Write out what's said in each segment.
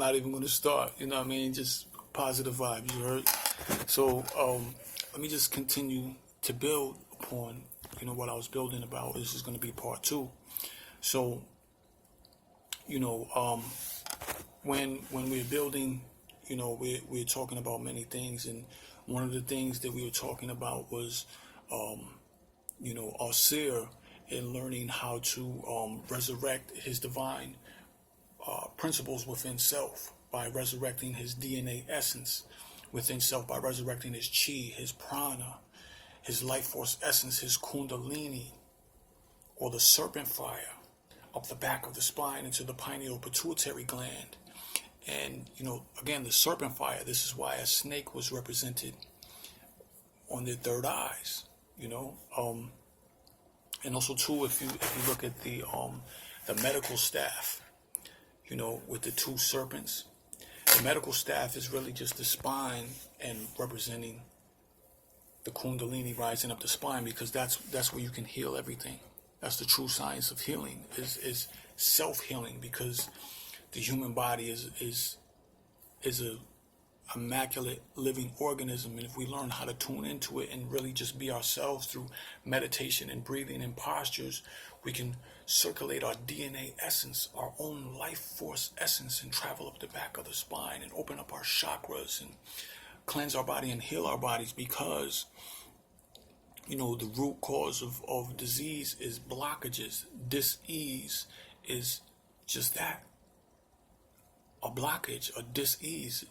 not even going to start. You know what I mean? Just positive vibes, you heard? So let me just continue to build upon, what I was building about. This is going to be part 2. So, when we're building, we're talking about many things, and one of the things that we were talking about was, Ausar, and learning how to resurrect his divine principles within self by resurrecting his DNA essence within self, by resurrecting his chi, his prana, his life force essence, his kundalini, or the serpent fire up the back of the spine into the pineal pituitary gland. And, again, the serpent fire, this is why a snake was represented on their third eyes, and also too, if you look at the medical staff, with the 2 serpents, the medical staff is really just the spine and representing the kundalini rising up the spine, because that's where you can heal everything. That's the true science of healing, is self-healing, because the human body is a immaculate living organism, and if we learn how to tune into it and really just be ourselves through meditation and breathing and postures, we can circulate our DNA essence, our own life force essence, and travel up the back of the spine and open up our chakras and cleanse our body and heal our bodies, because the root cause of disease is blockages. Dis-ease is just that, a blockage, a dis-ease,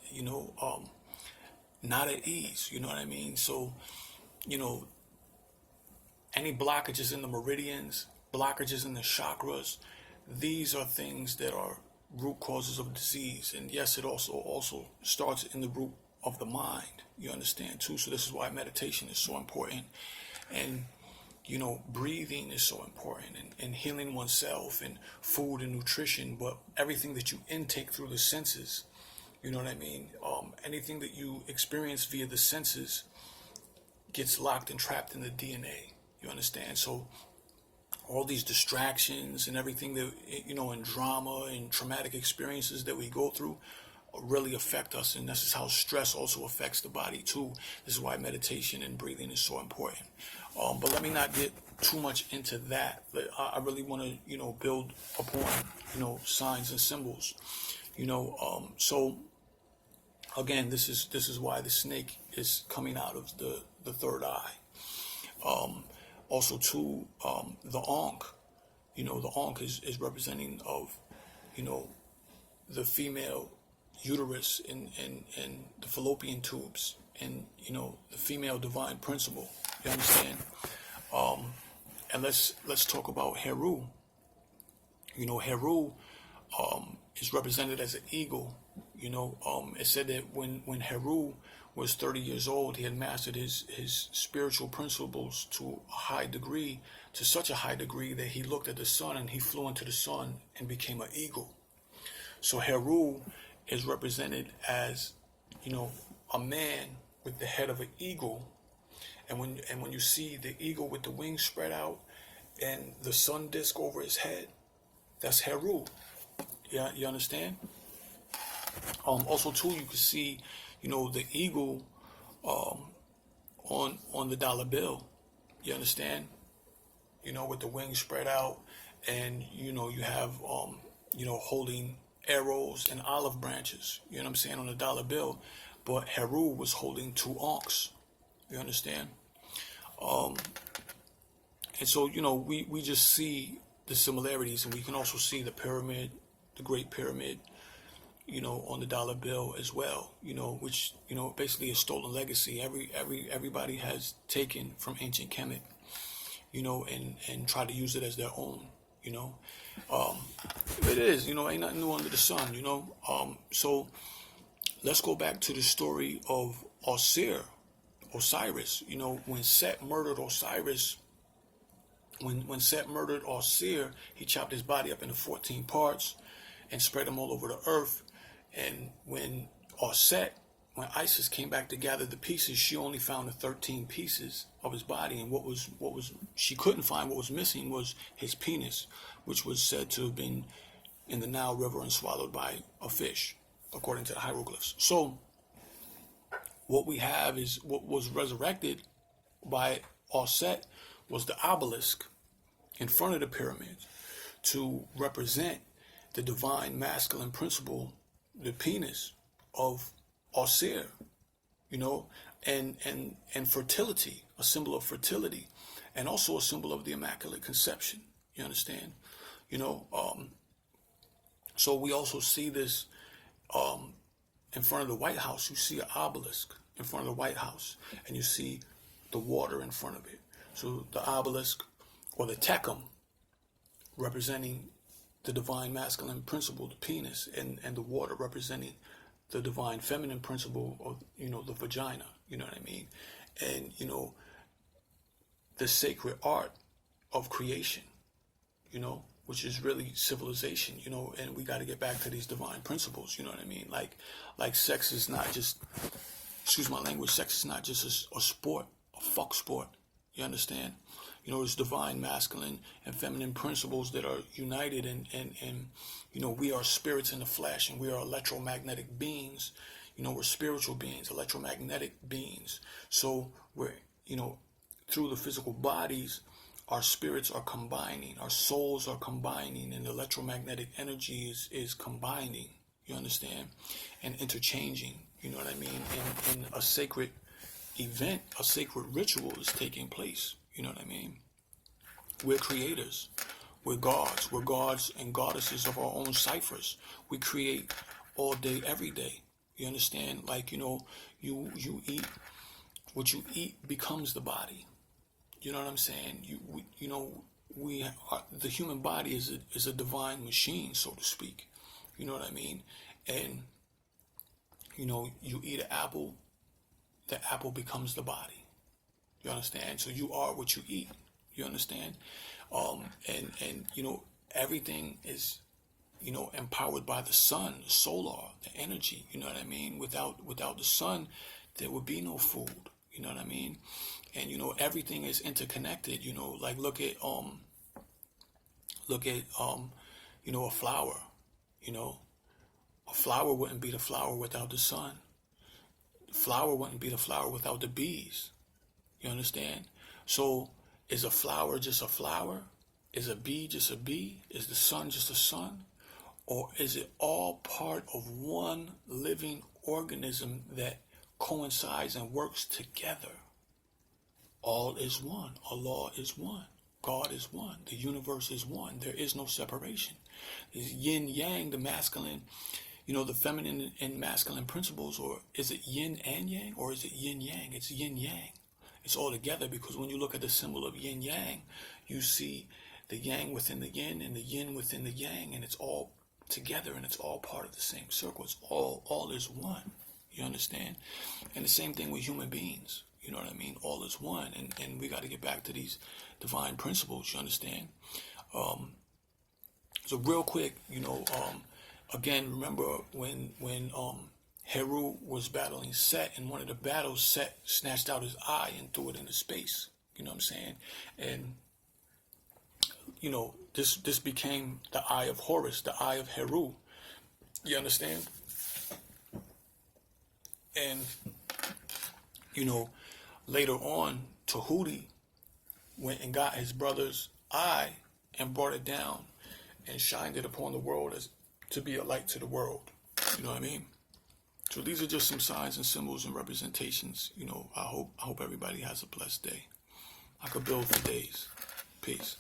not at ease, you know what I mean? So, any blockages in the meridians, blockages in the chakras, these are things that are root causes of disease. And yes, it also starts in the root of the mind, you understand too? So this is why meditation is so important, and breathing is so important, and healing oneself, and food and nutrition, but everything that you intake through the senses, you know what I mean? Anything that you experience via the senses gets locked and trapped in the DNA, you understand? So all these distractions and everything that, and drama and traumatic experiences that we go through really affect us, and this is how stress also affects the body too. This is why meditation and breathing is so important. But let me not get too much into that. I really want to, build upon, signs and symbols, so again, this is why the snake is coming out of the third eye. Also too, the Ankh, the Ankh is representing of, the female uterus and the fallopian tubes, and the female divine principle, you understand? And let's talk about Heru. Heru is represented as an eagle. It said that when Heru was 30 years old, he had mastered his spiritual principles to such a high degree that he looked at the sun and he flew into the sun and became an eagle. So Heru is represented as, a man with the head of an eagle. And when you see the eagle with the wings spread out and the sun disk over his head, that's Heru. Yeah, you understand? Also too, you can see, the eagle on the dollar bill. You understand? With the wings spread out, and you have holding arrows and olive branches, you know what I'm saying, on the dollar bill. But Heru was holding 2 ankhs, you understand? And so, we just see the similarities, and we can also see the pyramid, the Great Pyramid, on the dollar bill as well, which, basically a stolen legacy. Everybody has taken from ancient Khemet, and try to use it as their own, it is, ain't nothing new under the sun, so let's go back to the story of Osiris, when Set murdered Osiris, when Set murdered Ausar, he chopped his body up into 14 parts and spread them all over the earth. And when Isis came back to gather the pieces, she only found the 13 pieces of his body, and what was she couldn't find. What was missing was his penis, which was said to have been in the Nile River and swallowed by a fish. according to the hieroglyphs. So what we have is what was resurrected by Auset was the obelisk in front of the pyramids to represent the divine masculine principle, the penis of Ausar, and fertility, a symbol of fertility, and also a symbol of the Immaculate Conception. You understand? So we also see this in front of the White House. You see an obelisk in front of the White House, and you see the water in front of it. So the obelisk, or the tecum, representing the divine masculine principle, the penis, and the water representing the divine feminine principle of, the vagina. You know what I mean? And, the sacred art of creation, which is really civilization, and we got to get back to these divine principles, you know what I mean? Like sex is not just, excuse my language, sex is not just a sport, a fuck sport, you understand? It's divine masculine and feminine principles that are united, and we are spirits in the flesh, and we are electromagnetic beings. We're spiritual beings, electromagnetic beings. So we're, through the physical bodies, our spirits are combining, our souls are combining, and electromagnetic energy is combining, you understand, and interchanging, you know what I mean? And a sacred event, a sacred ritual is taking place, you know what I mean? We're creators, we're gods and goddesses of our own ciphers. We create all day, every day, you understand? Like, you eat, what you eat becomes the body. You know what I'm saying? The human body is a divine machine, so to speak. You know what I mean? And you eat an apple, the apple becomes the body. You understand? So you are what you eat. You understand? And everything is empowered by the sun, the solar, the energy. You know what I mean? Without the sun, there would be no food. You know what I mean? And everything is interconnected. Like look at a flower. A flower wouldn't be the flower without the sun. The flower wouldn't be the flower without the bees. You understand? So is a flower just a flower? Is a bee just a bee? Is the sun just a sun? Or is it all part of one living organism that coincides and works together? All is one. Allah is one. God is one. The universe is one. There is no separation. There's yin yang, the masculine, the feminine and masculine principles, or is it yin and yang, or is it yin yang? It's yin yang. It's all together, because when you look at the symbol of yin yang, you see the yang within the yin and the yin within the yang, and it's all together, and it's all part of the same circle. It's all is one. You understand? And the same thing with human beings. You know what I mean? All is one, and we got to get back to these divine principles. You understand? So real quick, again, remember when Heru was battling Set, in one of the battles, Set snatched out his eye and threw it into space. You know what I'm saying? And this became the eye of Horus, the eye of Heru. You understand? And later on, Tehuti went and got his brother's eye and brought it down and shined it upon the world as to be a light to the world. You know what I mean? So these are just some signs and symbols and representations. I hope everybody has a blessed day. I could build for days. Peace.